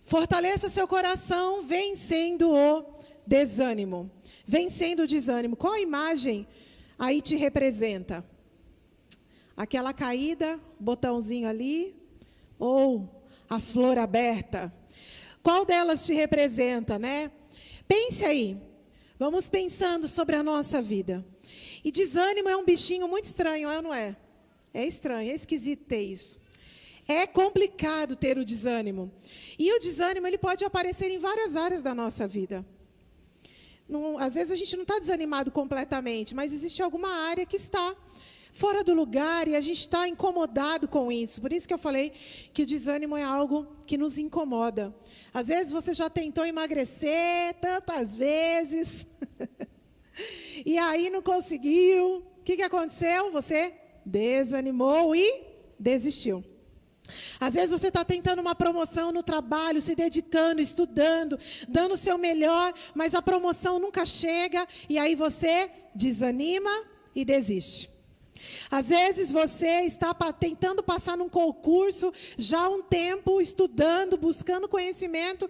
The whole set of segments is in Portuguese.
Fortaleça seu coração vencendo o desânimo. Vencendo o desânimo. Qual a imagem aí te representa? Aquela caída, botãozinho ali, ou a flor aberta? Qual delas te representa, né? Pense aí. Vamos pensando sobre a nossa vida. E desânimo é um bichinho muito estranho, é ou não é? É estranho, é esquisito ter isso. É complicado ter o desânimo. E o desânimo ele pode aparecer em várias áreas da nossa vida. Não, às vezes a gente não está desanimado completamente, mas existe alguma área que está fora do lugar e a gente está incomodado com isso. Por isso que eu falei que o desânimo é algo que nos incomoda. Às vezes você já tentou emagrecer tantas vezes e aí não conseguiu. O que aconteceu? Você desanimou e desistiu. Às vezes você está tentando uma promoção no trabalho, se dedicando, estudando, dando o seu melhor, mas a promoção nunca chega e aí você desanima e desiste. Às vezes você está tentando passar num concurso já há um tempo, estudando, buscando conhecimento,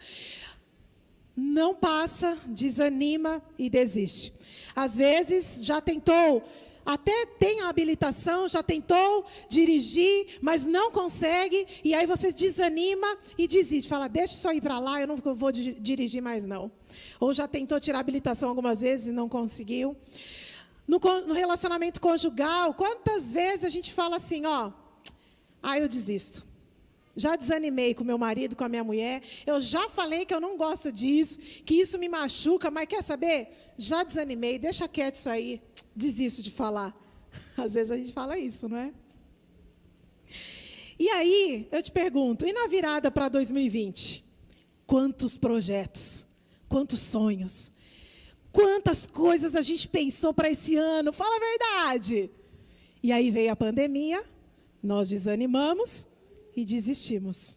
não passa, desanima e desiste. Às vezes já tentou, até tem a habilitação, já tentou dirigir, mas não consegue, e aí você desanima e desiste. Fala, deixa isso aí para lá, eu não vou dirigir mais não. Ou já tentou tirar a habilitação algumas vezes e não conseguiu. No relacionamento conjugal, quantas vezes a gente fala assim, ó, eu desisto. Já desanimei com meu marido, com a minha mulher, eu já falei que eu não gosto disso, que isso me machuca, mas quer saber? Já desanimei, deixa quieto isso aí, desisto de falar. Às vezes a gente fala isso, não é? E aí, eu te pergunto, e na virada para 2020? Quantos projetos, quantos sonhos, quantas coisas a gente pensou para esse ano, fala a verdade. E aí veio a pandemia, nós desanimamos e desistimos.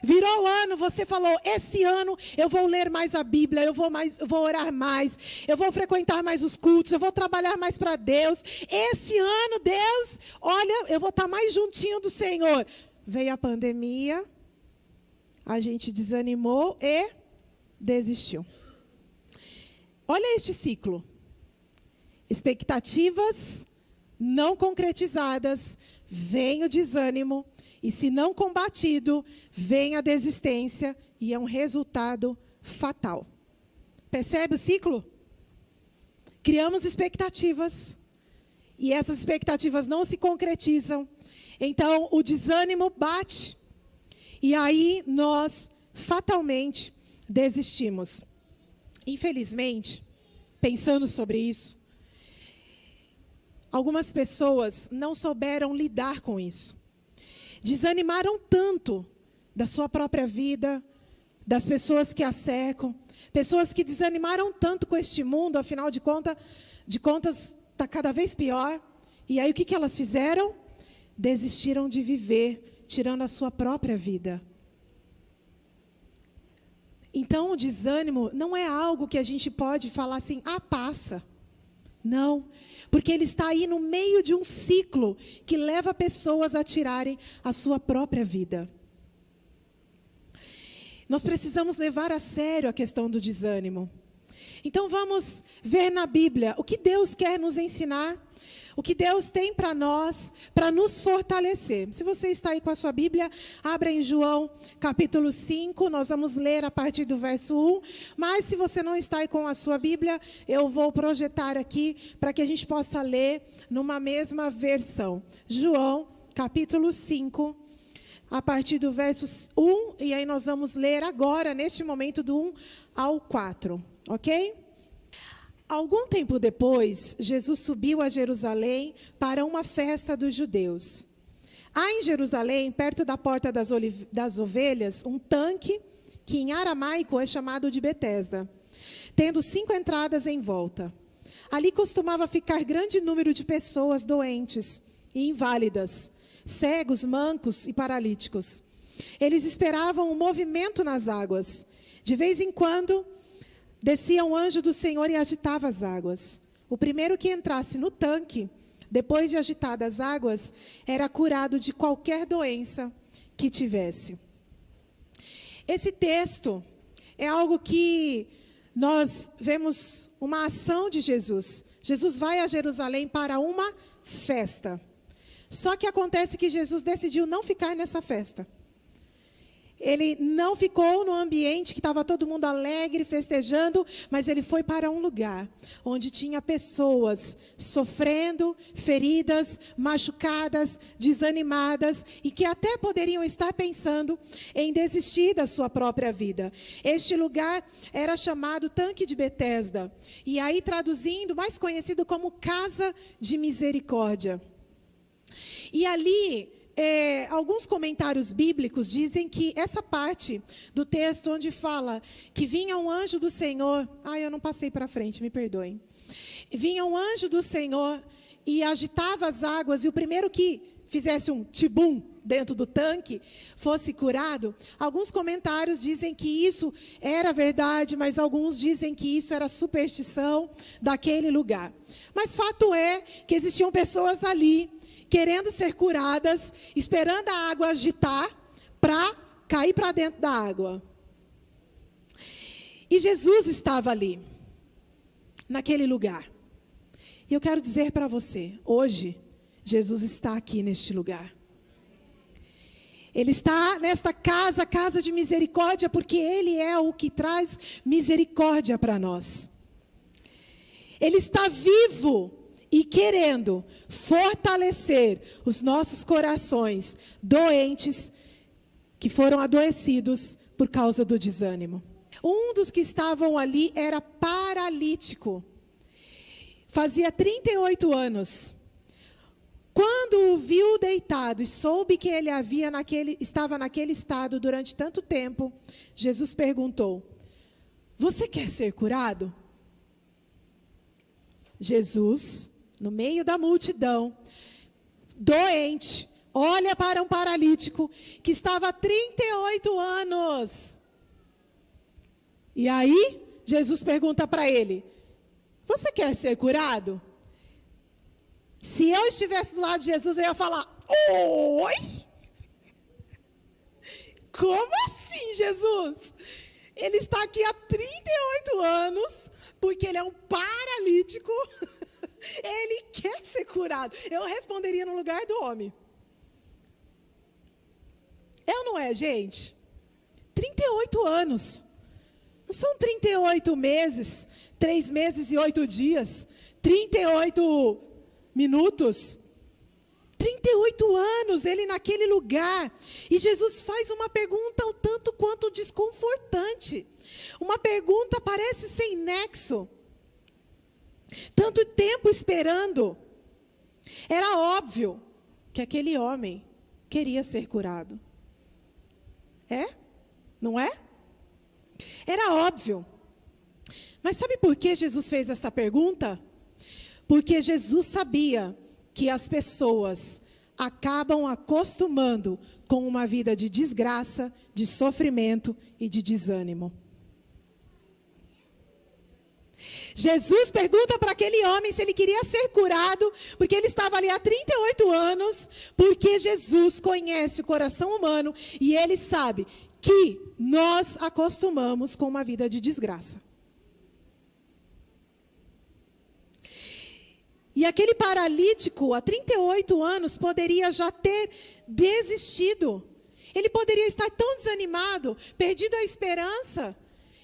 Virou o ano, você falou, esse ano eu vou ler mais a Bíblia, eu vou orar mais, eu vou frequentar mais os cultos, eu vou trabalhar mais para Deus. Esse ano, Deus, olha, eu vou estar mais juntinho do Senhor. Veio a pandemia, a gente desanimou e desistiu. Olha este ciclo. Expectativas não concretizadas, vem o desânimo, e se não combatido, vem a desistência, e é um resultado fatal. Percebe o ciclo? Criamos expectativas, e essas expectativas não se concretizam, então o desânimo bate, e aí nós fatalmente desistimos. Infelizmente, pensando sobre isso, algumas pessoas não souberam lidar com isso. Desanimaram tanto da sua própria vida, das pessoas que a cercam, pessoas que desanimaram tanto com este mundo, afinal de contas está cada vez pior. E aí o que elas fizeram? Desistiram de viver, tirando a sua própria vida. Então, o desânimo não é algo que a gente pode falar assim, passa. Não, porque ele está aí no meio de um ciclo que leva pessoas a tirarem a sua própria vida. Nós precisamos levar a sério a questão do desânimo. Então, vamos ver na Bíblia o que Deus quer nos ensinar, o que Deus tem para nós, para nos fortalecer. Se você está aí com a sua Bíblia, abra em João capítulo 5, nós vamos ler a partir do verso 1. Mas se você não está aí com a sua Bíblia, eu vou projetar aqui para que a gente possa ler numa mesma versão. João capítulo 5, a partir do verso 1, e aí nós vamos ler agora, neste momento, do 1 ao 4, ok? Algum tempo depois, Jesus subiu a Jerusalém para uma festa dos judeus. Há em Jerusalém, perto da porta das ovelhas, um tanque que em aramaico é chamado de Betesda, tendo 5 entradas em volta. Ali costumava ficar grande número de pessoas doentes e inválidas, cegos, mancos e paralíticos. Eles esperavam um movimento nas águas. De vez em quando, descia um anjo do Senhor e agitava as águas. O primeiro que entrasse no tanque, depois de agitadas as águas, era curado de qualquer doença que tivesse. Esse texto é algo que nós vemos uma ação de Jesus. Jesus vai a Jerusalém para uma festa. Só que acontece que Jesus decidiu não ficar nessa festa. Ele não ficou no ambiente que estava todo mundo alegre, festejando, mas ele foi para um lugar onde tinha pessoas sofrendo, feridas, machucadas, desanimadas e que até poderiam estar pensando em desistir da sua própria vida. Este lugar era chamado Tanque de Betesda, e aí traduzindo, mais conhecido como Casa de Misericórdia. E ali, alguns comentários bíblicos dizem que essa parte do texto onde fala que vinha um anjo do Senhor... eu não passei para frente, me perdoem. Vinha um anjo do Senhor e agitava as águas, e o primeiro que fizesse um tibum dentro do tanque fosse curado. Alguns comentários dizem que isso era verdade, mas alguns dizem que isso era superstição daquele lugar. Mas fato é que existiam pessoas ali querendo ser curadas, esperando a água agitar para cair para dentro da água. E Jesus estava ali, naquele lugar. E eu quero dizer para você, hoje, Jesus está aqui neste lugar. Ele está nesta casa, casa de misericórdia, porque Ele é o que traz misericórdia para nós. Ele está vivo e querendo fortalecer os nossos corações doentes, que foram adoecidos por causa do desânimo. Um dos que estavam ali era paralítico. Fazia 38 anos. Quando o viu deitado e soube que ele estava naquele estado durante tanto tempo, Jesus perguntou: "Você quer ser curado?" Jesus, no meio da multidão, doente, olha para um paralítico que estava há 38 anos. E aí, Jesus pergunta para ele: "Você quer ser curado?" Se eu estivesse do lado de Jesus, eu ia falar: "Oi? Como assim, Jesus? Ele está aqui há 38 anos, porque ele é um paralítico." Ele quer ser curado. Eu responderia no lugar do homem. Não é, gente? 38 anos. Não são 38 meses, 3 meses e 8 dias, 38 minutos. 38 anos, ele naquele lugar. E Jesus faz uma pergunta um tanto quanto desconfortante. Uma pergunta parece sem nexo. Tanto tempo esperando. Era óbvio que aquele homem queria ser curado. Não é? Era óbvio. Mas sabe por que Jesus fez essa pergunta? Porque Jesus sabia que as pessoas acabam acostumando com uma vida de desgraça, de sofrimento e de desânimo. Jesus pergunta para aquele homem se ele queria ser curado, porque ele estava ali há 38 anos, porque Jesus conhece o coração humano e ele sabe que nós acostumamos com uma vida de desgraça. E aquele paralítico, há 38 anos, poderia já ter desistido. Ele poderia estar tão desanimado, perdido a esperança,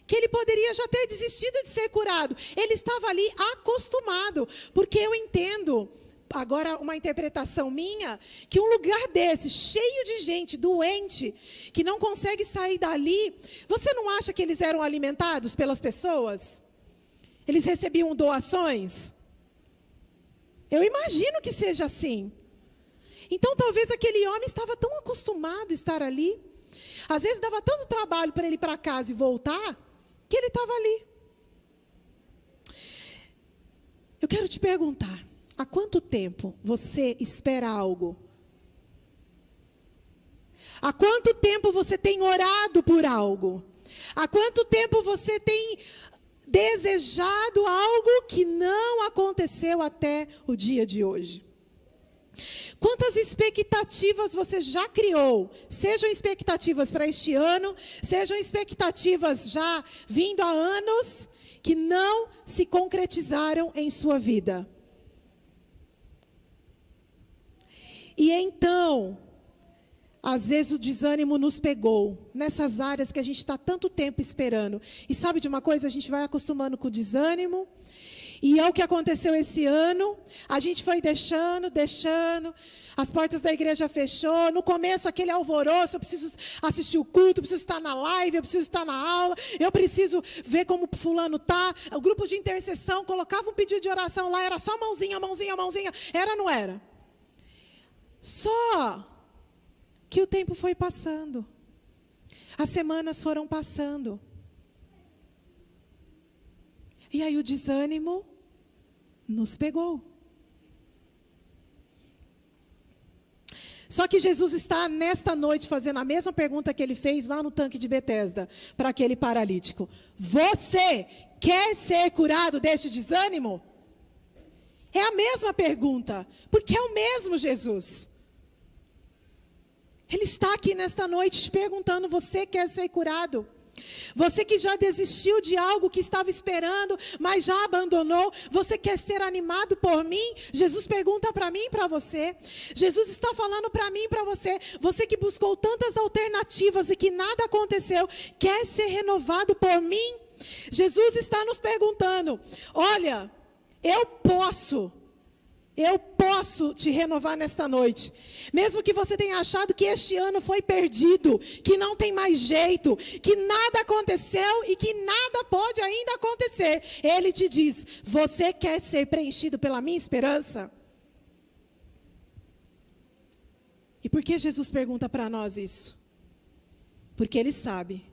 que ele poderia já ter desistido de ser curado. Ele estava ali acostumado, porque eu entendo, agora uma interpretação minha, que um lugar desse, cheio de gente doente, que não consegue sair dali, você não acha que eles eram alimentados pelas pessoas? Eles recebiam doações? Eu imagino que seja assim. Então, talvez aquele homem estava tão acostumado a estar ali. Às vezes, dava tanto trabalho para ele ir para casa e voltar, que ele estava ali. Eu quero te perguntar, há quanto tempo você espera algo? Há quanto tempo você tem orado por algo? Há quanto tempo você tem desejado algo que não aconteceu até o dia de hoje? Quantas expectativas você já criou? Sejam expectativas para este ano, sejam expectativas já vindo há anos, que não se concretizaram em sua vida. E então, às vezes o desânimo nos pegou, nessas áreas que a gente está tanto tempo esperando. E sabe de uma coisa? A gente vai acostumando com o desânimo. E é o que aconteceu esse ano, a gente foi deixando, as portas da igreja fechou, no começo aquele alvoroço, eu preciso assistir o culto, eu preciso estar na live, eu preciso estar na aula, eu preciso ver como fulano está, o grupo de intercessão colocava um pedido de oração lá, era só mãozinha, era ou não era? Só que o tempo foi passando, as semanas foram passando, e aí o desânimo nos pegou. Só que Jesus está nesta noite fazendo a mesma pergunta que ele fez lá no tanque de Betesda, para aquele paralítico. Você quer ser curado deste desânimo? É a mesma pergunta, porque é o mesmo Jesus. Ele está aqui nesta noite te perguntando, você quer ser curado? Você que já desistiu de algo que estava esperando, mas já abandonou, você quer ser animado por mim? Jesus pergunta para mim e para você. Jesus está falando para mim e para você. Você que buscou tantas alternativas e que nada aconteceu, quer ser renovado por mim? Jesus está nos perguntando, olha, eu posso te renovar nesta noite. Mesmo que você tenha achado que este ano foi perdido, que não tem mais jeito, que nada aconteceu e que nada pode ainda acontecer. Ele te diz, você quer ser preenchido pela minha esperança? E por que Jesus pergunta para nós isso? Porque Ele sabe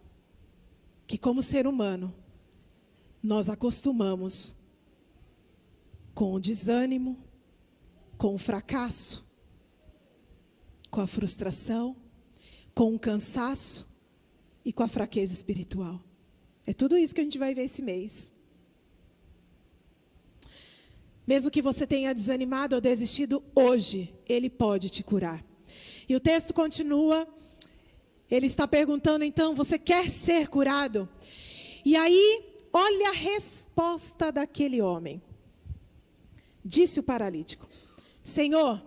que como ser humano, nós acostumamos com o desânimo, com o fracasso, com a frustração, com o cansaço e com a fraqueza espiritual. É tudo isso que a gente vai ver esse mês. Mesmo que você tenha desanimado ou desistido, hoje Ele pode te curar. E o texto continua, Ele está perguntando então, você quer ser curado? E aí, olha a resposta daquele homem. Disse o paralítico, Senhor,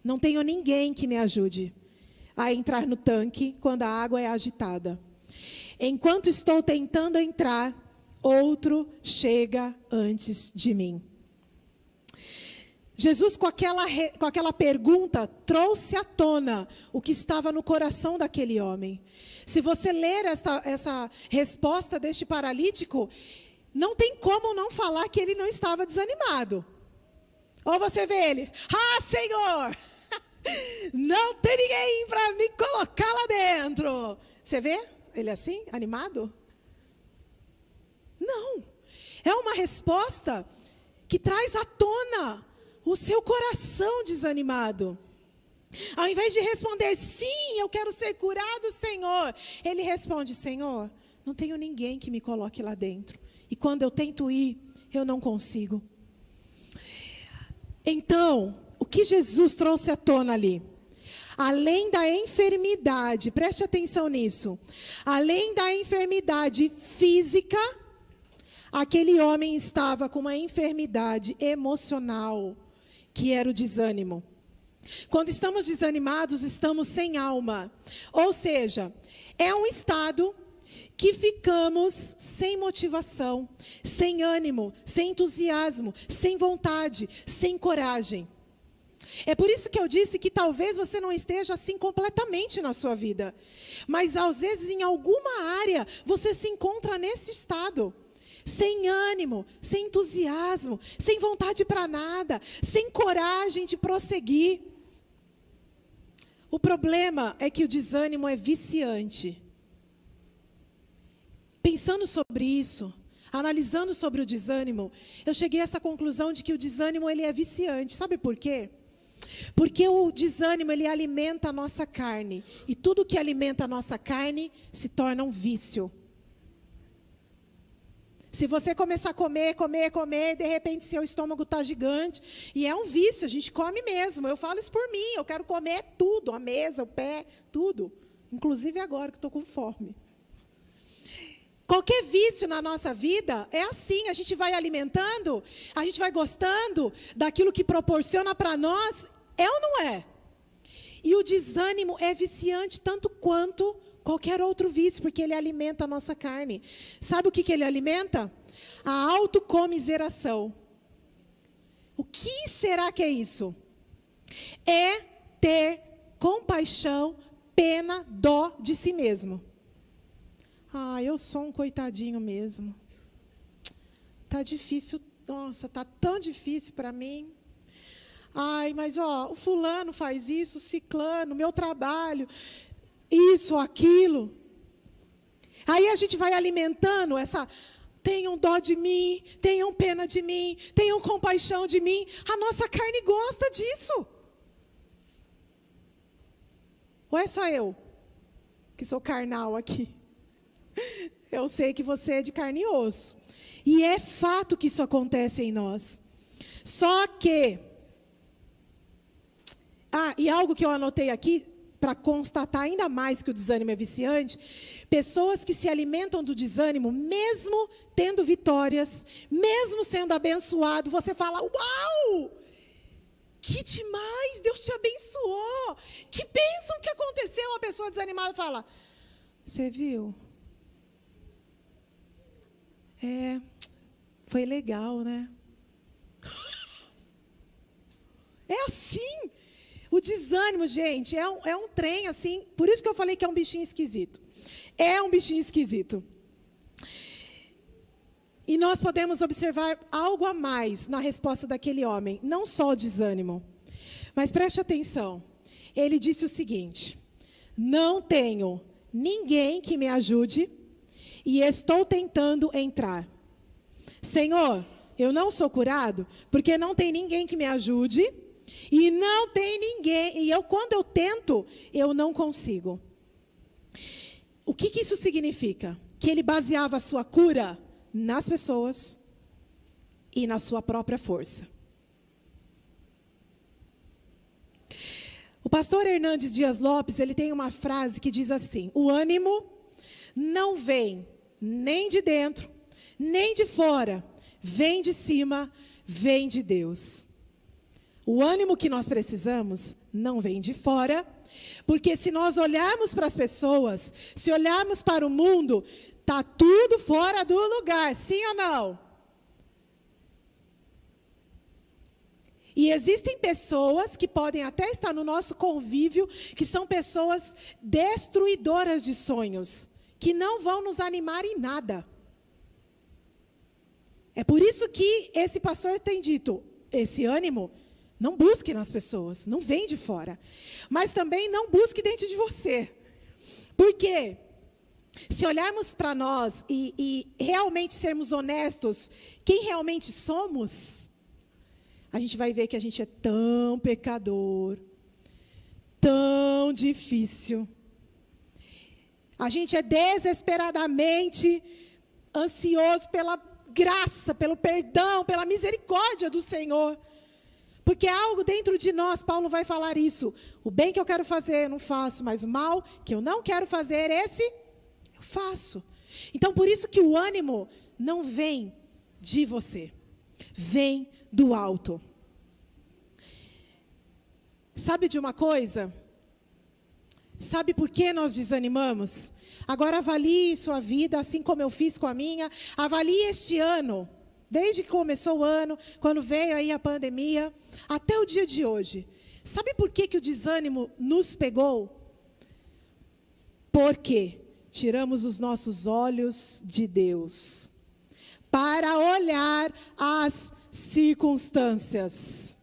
não tenho ninguém que me ajude a entrar no tanque quando a água é agitada. Enquanto estou tentando entrar, outro chega antes de mim. Jesus, com aquela pergunta, trouxe à tona o que estava no coração daquele homem. Se você ler essa resposta deste paralítico, não tem como não falar que ele não estava desanimado. Ou você vê ele, Senhor, não tem ninguém para me colocar lá dentro. Você vê ele assim, animado? Não, é uma resposta que traz à tona o seu coração desanimado. Ao invés de responder, sim, eu quero ser curado, Senhor, ele responde, Senhor, não tenho ninguém que me coloque lá dentro. E quando eu tento ir, eu não consigo. Então, o que Jesus trouxe à tona ali? Além da enfermidade, preste atenção nisso. Além da enfermidade física, aquele homem estava com uma enfermidade emocional, que era o desânimo. Quando estamos desanimados, estamos sem alma. Ou seja, é um estado que ficamos sem motivação, sem ânimo, sem entusiasmo, sem vontade, sem coragem. É por isso que eu disse que talvez você não esteja assim completamente na sua vida. Mas às vezes em alguma área você se encontra nesse estado. Sem ânimo, sem entusiasmo, sem vontade para nada, sem coragem de prosseguir. O problema é que o desânimo é viciante. Pensando sobre isso, analisando sobre o desânimo, eu cheguei a essa conclusão de que o desânimo ele é viciante. Sabe por quê? Porque o desânimo ele alimenta a nossa carne. E tudo que alimenta a nossa carne se torna um vício. Se você começar a comer, de repente seu estômago está gigante. E é um vício, a gente come mesmo. Eu falo isso por mim, eu quero comer tudo, a mesa, o pé, tudo. Inclusive agora que estou com fome. Qualquer vício na nossa vida é assim, a gente vai alimentando, a gente vai gostando daquilo que proporciona para nós, é ou não é? E o desânimo é viciante tanto quanto qualquer outro vício, porque ele alimenta a nossa carne. Sabe o que ele alimenta? A autocomiseração. O que será que é isso? É ter compaixão, pena, dó de si mesmo. Ah, eu sou um coitadinho mesmo. Tá difícil, nossa, tá tão difícil para mim. Ai, mas ó, o fulano faz isso, o ciclano, meu trabalho, isso, aquilo. Aí a gente vai alimentando essa, tenham dó de mim, tenham pena de mim, tenham compaixão de mim. A nossa carne gosta disso. Ou é só eu que sou carnal aqui? Eu sei que você é de carne e osso. E é fato que isso acontece em nós. Só que... e algo que eu anotei aqui, para constatar ainda mais que o desânimo é viciante, pessoas que se alimentam do desânimo, mesmo tendo vitórias, mesmo sendo abençoado, você fala, uau! Que demais, Deus te abençoou. Que bênção que aconteceu. A pessoa desanimada fala, você viu? Foi legal, né? É assim. O desânimo, gente, é um trem assim. Por isso que eu falei que é um bichinho esquisito. É um bichinho esquisito. E nós podemos observar algo a mais na resposta daquele homem. Não só o desânimo. Mas preste atenção. Ele disse o seguinte: não tenho ninguém que me ajude e estou tentando entrar. Senhor, eu não sou curado porque não tem ninguém que me ajude e não tem ninguém. E quando eu tento, eu não consigo. O que isso significa? Que ele baseava a sua cura nas pessoas e na sua própria força. O pastor Hernandes Dias Lopes, ele tem uma frase que diz assim: o ânimo não vem nem de dentro, nem de fora, vem de cima, vem de Deus. O ânimo que nós precisamos não vem de fora, porque se nós olharmos para as pessoas, se olharmos para o mundo, está tudo fora do lugar, sim ou não? E existem pessoas que podem até estar no nosso convívio, que são pessoas destruidoras de sonhos, que não vão nos animar em nada. É por isso que esse pastor tem dito, esse ânimo, não busque nas pessoas, não vem de fora. Mas também não busque dentro de você. Por quê? Se olharmos para nós e realmente sermos honestos, quem realmente somos, a gente vai ver que a gente é tão pecador, tão difícil. A gente é desesperadamente ansioso pela graça, pelo perdão, pela misericórdia do Senhor. Porque há algo dentro de nós, Paulo vai falar isso. O bem que eu quero fazer, eu não faço, mas o mal que eu não quero fazer, esse eu faço. Então, por isso que o ânimo não vem de você, vem do alto. Sabe de uma coisa? Sabe por que nós desanimamos? Agora avalie sua vida, assim como eu fiz com a minha. Avalie este ano, desde que começou o ano, quando veio aí a pandemia, até o dia de hoje. Sabe por que o desânimo nos pegou? Porque tiramos os nossos olhos de Deus para olhar as circunstâncias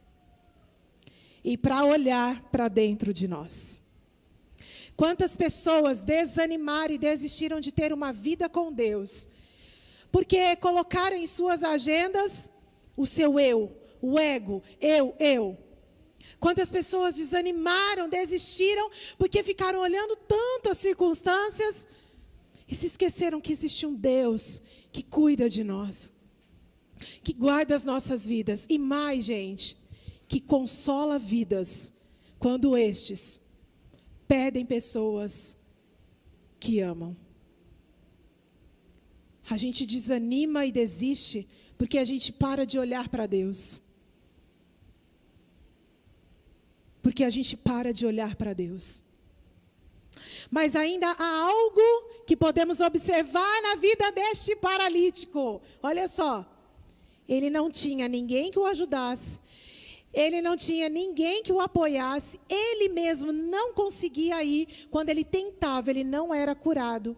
e para olhar para dentro de nós. Quantas pessoas desanimaram e desistiram de ter uma vida com Deus, porque colocaram em suas agendas o seu eu, o ego, eu. Quantas pessoas desanimaram, desistiram, porque ficaram olhando tanto as circunstâncias E se esqueceram que existe um Deus que cuida de nós, que guarda as nossas vidas. E mais, gente, que consola vidas quando estes perdem pessoas que amam. A gente desanima e desiste porque a gente para de olhar para Deus. Porque a gente para de olhar para Deus. Mas ainda há algo que podemos observar na vida deste paralítico. Olha só, ele não tinha ninguém que o ajudasse, ele não tinha ninguém que o apoiasse, ele mesmo não conseguia ir, quando ele tentava, ele não era curado.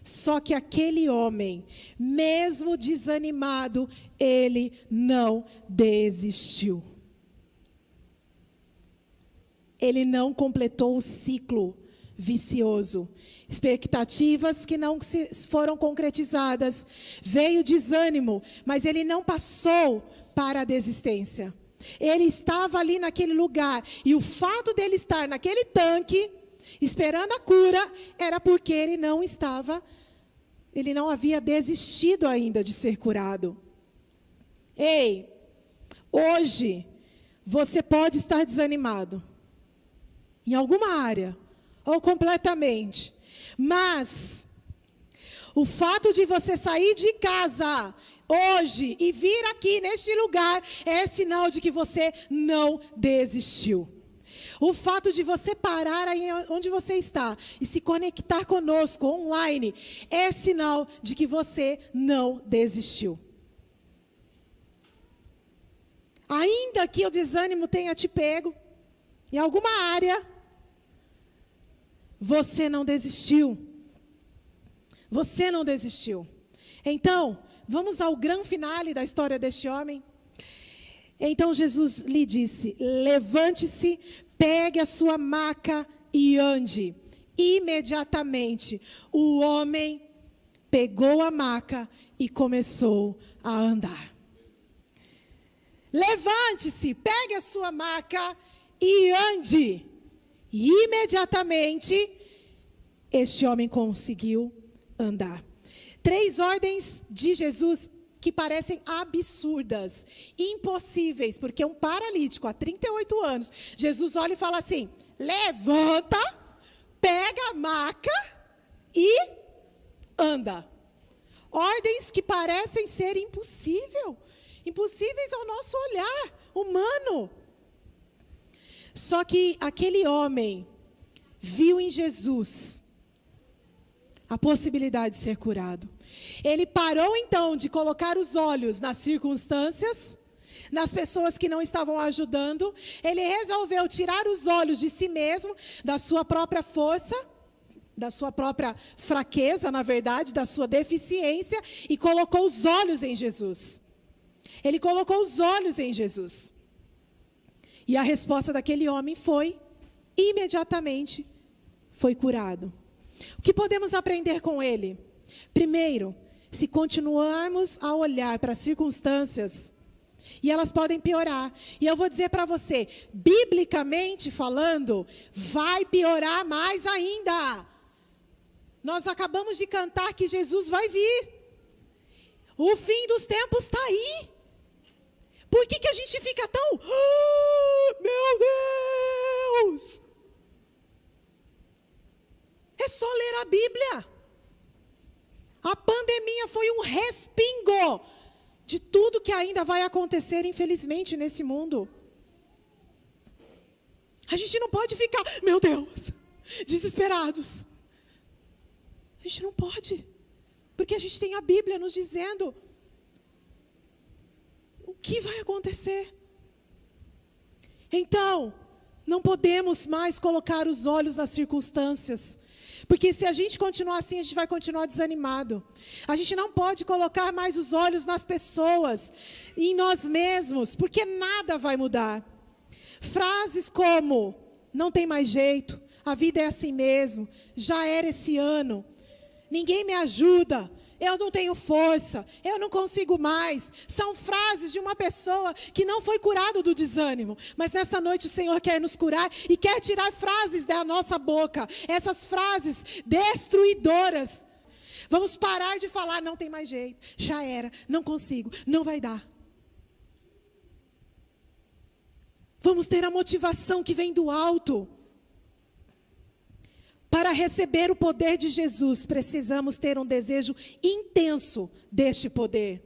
Só que aquele homem, mesmo desanimado, ele não desistiu. Ele não completou o ciclo vicioso. Expectativas que não foram concretizadas. Veio desânimo, mas ele não passou para a desistência. Ele estava ali naquele lugar. E o fato dele estar naquele tanque, esperando a cura, era porque ele não havia desistido ainda de ser curado. Ei, hoje, você pode estar desanimado. Em alguma área, ou completamente. Mas, o fato de você sair de casa hoje e vir aqui neste lugar é sinal de que você não desistiu. O fato de você parar aí onde você está e se conectar conosco online é sinal de que você não desistiu. Ainda que o desânimo tenha te pego em alguma área, você não desistiu. Você não desistiu. Então, vamos ao grande finale da história deste homem. Então Jesus lhe disse: levante-se, pegue a sua maca e ande. Imediatamente, o homem pegou a maca e começou a andar. Levante-se, pegue a sua maca e ande. E imediatamente, este homem conseguiu andar. 3 ordens de Jesus que parecem absurdas, impossíveis, porque um paralítico há 38 anos, Jesus olha e fala assim: levanta, pega a maca e anda. Ordens que parecem ser impossíveis ao nosso olhar humano. Só que aquele homem viu em Jesus a possibilidade de ser curado. Ele parou então de colocar os olhos nas circunstâncias, nas pessoas que não estavam ajudando. Ele resolveu tirar os olhos de si mesmo, da sua própria força, da sua própria fraqueza, na verdade, da sua deficiência, e colocou os olhos em Jesus. Ele colocou os olhos em Jesus. E a resposta daquele homem foi, imediatamente, foi curado. O que podemos aprender com ele? Primeiro, se continuarmos a olhar para as circunstâncias, e elas podem piorar. E eu vou dizer para você, biblicamente falando, vai piorar mais ainda. Nós acabamos de cantar que Jesus vai vir. O fim dos tempos está aí. Por que a gente fica tão... Oh, meu Deus! É só ler a Bíblia. A pandemia foi um respingo de tudo que ainda vai acontecer, infelizmente, nesse mundo. A gente não pode ficar, meu Deus, desesperados. A gente não pode. Porque a gente tem a Bíblia nos dizendo o que vai acontecer. Então, não podemos mais colocar os olhos nas circunstâncias. Porque se a gente continuar assim, a gente vai continuar desanimado. A gente não pode colocar mais os olhos nas pessoas, em nós mesmos, porque nada vai mudar. Frases como, não tem mais jeito, a vida é assim mesmo, já era esse ano, ninguém me ajuda, eu não tenho força, eu não consigo mais. São frases de uma pessoa que não foi curada do desânimo. Mas nessa noite o Senhor quer nos curar e quer tirar frases da nossa boca. Essas frases destruidoras. Vamos parar de falar, não tem mais jeito, já era, não consigo, não vai dar. Vamos ter a motivação que vem do alto. Para receber o poder de Jesus, precisamos ter um desejo intenso deste poder.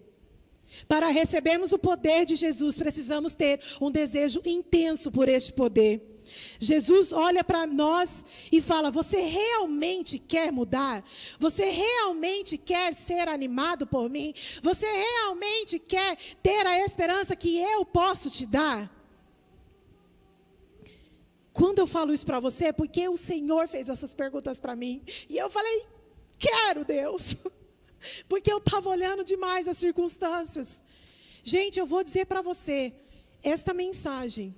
Para recebermos o poder de Jesus, precisamos ter um desejo intenso por este poder. Jesus olha para nós e fala: você realmente quer mudar? Você realmente quer ser animado por mim? Você realmente quer ter a esperança que eu posso te dar? Quando eu falo isso para você, é porque o Senhor fez essas perguntas para mim. E eu falei: quero, Deus. Porque eu estava olhando demais as circunstâncias. Gente, eu vou dizer para você, esta mensagem,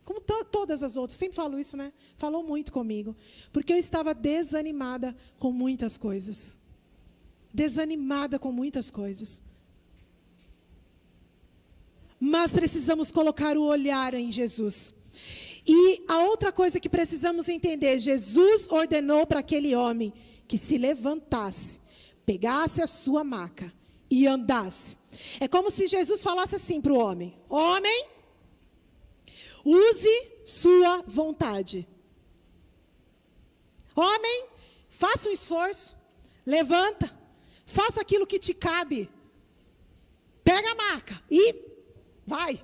como todas as outras, sempre falo isso, né? Falou muito comigo. Porque eu estava desanimada com muitas coisas. Desanimada com muitas coisas. Mas precisamos colocar o olhar em Jesus. E a outra coisa que precisamos entender, Jesus ordenou para aquele homem que se levantasse, pegasse a sua maca e andasse. É como se Jesus falasse assim para o homem: homem, use sua vontade. Homem, faça um esforço, levanta, faça aquilo que te cabe. Pega a maca e vai.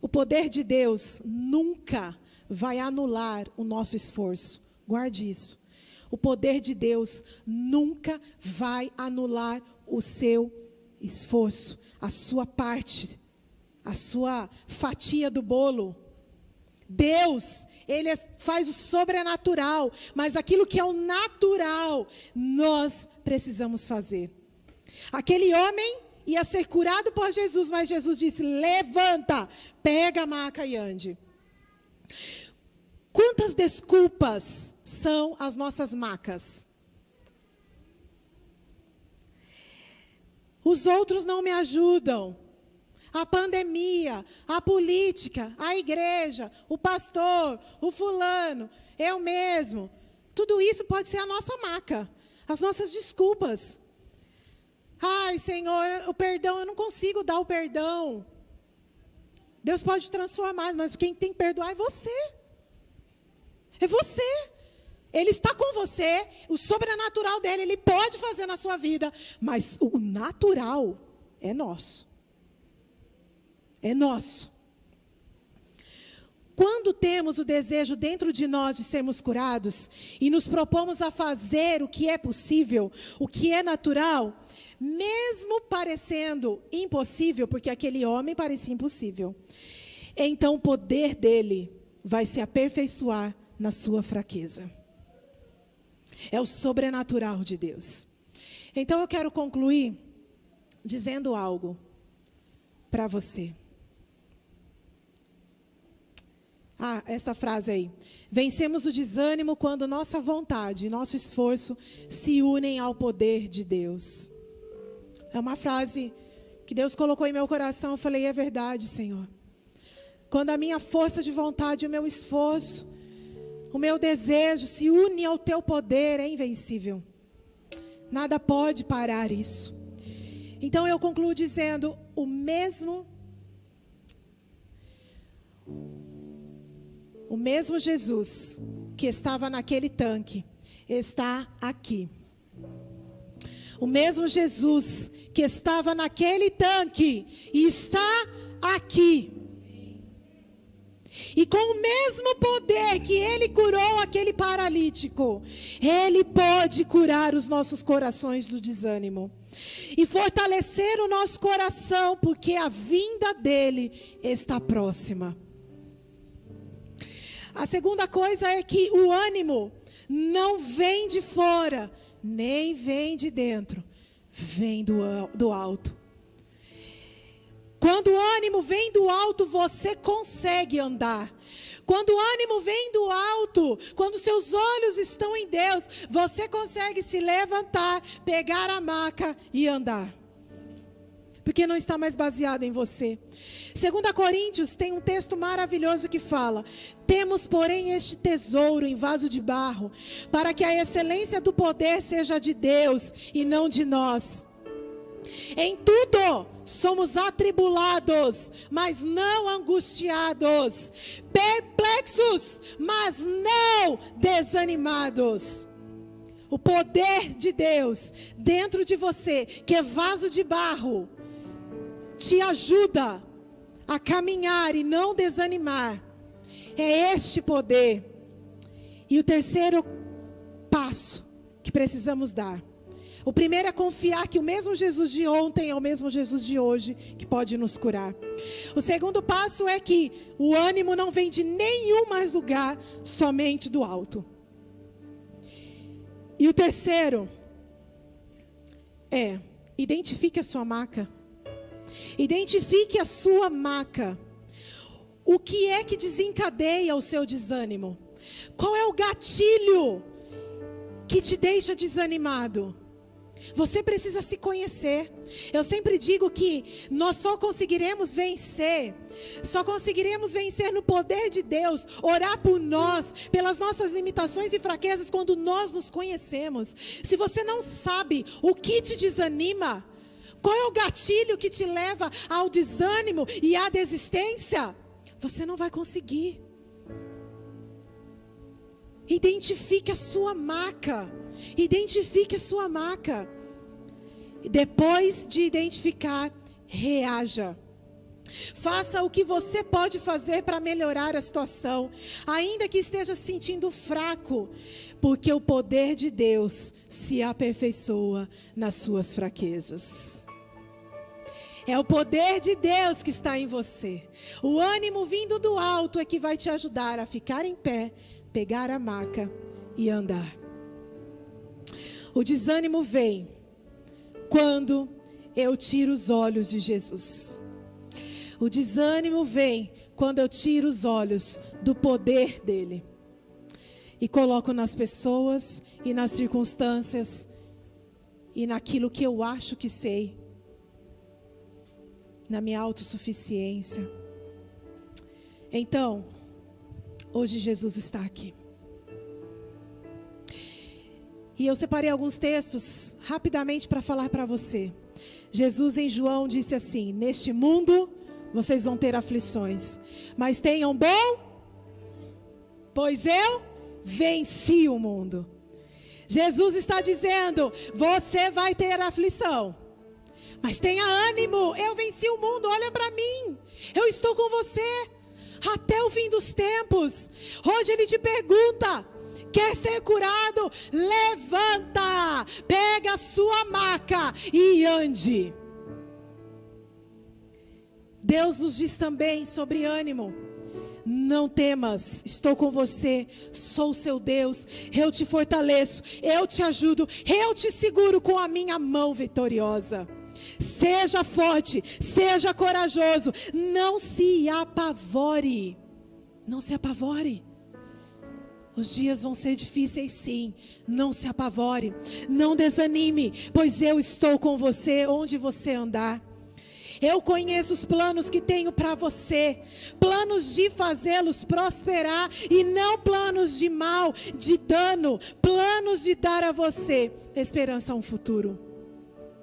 O poder de Deus nunca vai anular o nosso esforço. Guarde isso. O poder de Deus nunca vai anular o seu esforço, a sua parte, a sua fatia do bolo. Deus, Ele faz o sobrenatural, mas aquilo que é o natural, nós precisamos fazer. Aquele homem ia ser curado por Jesus, mas Jesus disse: levanta, pega a maca e ande. Quantas desculpas são as nossas macas? Os outros não me ajudam. A pandemia, a política, a igreja, o pastor, o fulano, eu mesmo. Tudo isso pode ser a nossa maca, as nossas desculpas. Ai, Senhor, o perdão, eu não consigo dar o perdão. Deus pode transformar, mas quem tem que perdoar é você. É você. Ele está com você, o sobrenatural dele, ele pode fazer na sua vida, mas o natural é nosso. É nosso. Quando temos o desejo dentro de nós de sermos curados e nos propomos a fazer o que é possível, o que é natural, mesmo parecendo impossível, porque aquele homem parecia impossível, então o poder dele vai se aperfeiçoar na sua fraqueza. É o sobrenatural de Deus. Então eu quero concluir dizendo algo para você. Essa frase aí. Vencemos o desânimo quando nossa vontade e nosso esforço se unem ao poder de Deus. É uma frase que Deus colocou em meu coração. Eu falei: é verdade, Senhor. Quando a minha força de vontade, o meu esforço, o meu desejo se une ao teu poder, é invencível. Nada pode parar isso. Então eu concluo dizendo: o mesmo Jesus que estava naquele tanque está aqui. O mesmo Jesus que estava naquele tanque está aqui. E com o mesmo poder que Ele curou aquele paralítico, Ele pode curar os nossos corações do desânimo. E fortalecer o nosso coração, porque a vinda dEle está próxima. A segunda coisa é que o ânimo não vem de fora, nem vem de dentro, vem do alto. Quando o ânimo vem do alto, você consegue andar. Quando o ânimo vem do alto, quando seus olhos estão em Deus, você consegue se levantar, pegar a maca e andar. porque não está mais baseado em você. 2 Coríntios tem um texto maravilhoso que fala: temos, porém, este tesouro em vaso de barro, para que a excelência do poder seja de Deus e não de nós. Em tudo somos atribulados, mas não angustiados, perplexos, mas não desanimados. O poder de Deus dentro de você, que é vaso de barro, te ajuda a caminhar e não desanimar. É este poder. E o terceiro passo que precisamos dar: o primeiro é confiar que o mesmo Jesus de ontem é o mesmo Jesus de hoje, que pode nos curar. O segundo passo é que o ânimo não vem de nenhum mais lugar, somente do alto. E o terceiro é: identifique a sua maca. Identifique a sua maca. O que é que desencadeia o seu desânimo? Qual é o gatilho que te deixa desanimado? Você precisa se conhecer. Eu sempre digo que nós só conseguiremos vencer no poder de Deus, orar por nós, pelas nossas limitações e fraquezas, quando nós nos conhecemos. Se você não sabe o que te desanima, qual é o gatilho que te leva ao desânimo e à desistência, você não vai conseguir. Identifique a sua maca. Identifique a sua maca. E depois de identificar, reaja. Faça o que você pode fazer para melhorar a situação, ainda que esteja se sentindo fraco, porque o poder de Deus se aperfeiçoa nas suas fraquezas. É o poder de Deus que está em você. O ânimo vindo do alto é que vai te ajudar a ficar em pé, pegar a maca e andar. O desânimo vem quando eu tiro os olhos de Jesus. O desânimo vem quando eu tiro os olhos do poder dele e coloco nas pessoas e nas circunstâncias e naquilo que eu acho que sei, na minha autossuficiência. Então, hoje Jesus está aqui. E eu separei alguns textos rapidamente para falar para você. Jesus em João disse assim: neste mundo vocês vão ter aflições, mas tenham bom, pois eu venci o mundo. Jesus está dizendo: você vai ter aflição, mas tenha ânimo, eu venci o mundo, olha para mim, eu estou com você até o fim dos tempos. Hoje ele te pergunta: quer ser curado? Levanta, pega a sua maca e ande. Deus nos diz também sobre ânimo: não temas, estou com você, sou o seu Deus, eu te fortaleço, eu te ajudo, eu te seguro com a minha mão vitoriosa. Seja forte, seja corajoso, não se apavore, não se apavore. Os dias vão ser difíceis, sim, não se apavore, não desanime, pois eu estou com você onde você andar. Eu conheço os planos que tenho para você, planos de fazê-los prosperar e não planos de mal, de dano, planos de dar a você esperança a um futuro.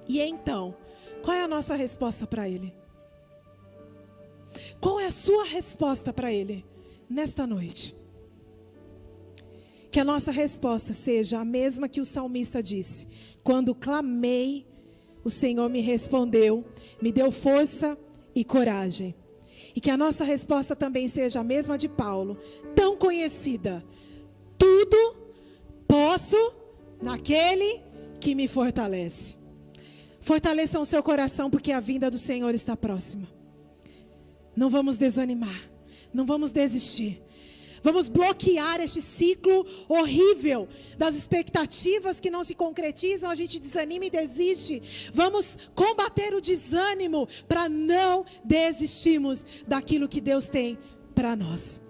E então, qual é a nossa resposta para Ele? Qual é a sua resposta para Ele nesta noite? Que a nossa resposta seja a mesma que o salmista disse: quando clamei, o Senhor me respondeu, me deu força e coragem. E que a nossa resposta também seja a mesma de Paulo, tão conhecida: tudo posso naquele que me fortalece. Fortaleçam o seu coração, porque a vinda do Senhor está próxima. Não vamos desanimar, não vamos desistir. Vamos bloquear este ciclo horrível das expectativas que não se concretizam, a gente desanima e desiste. Vamos combater o desânimo para não desistirmos daquilo que Deus tem para nós.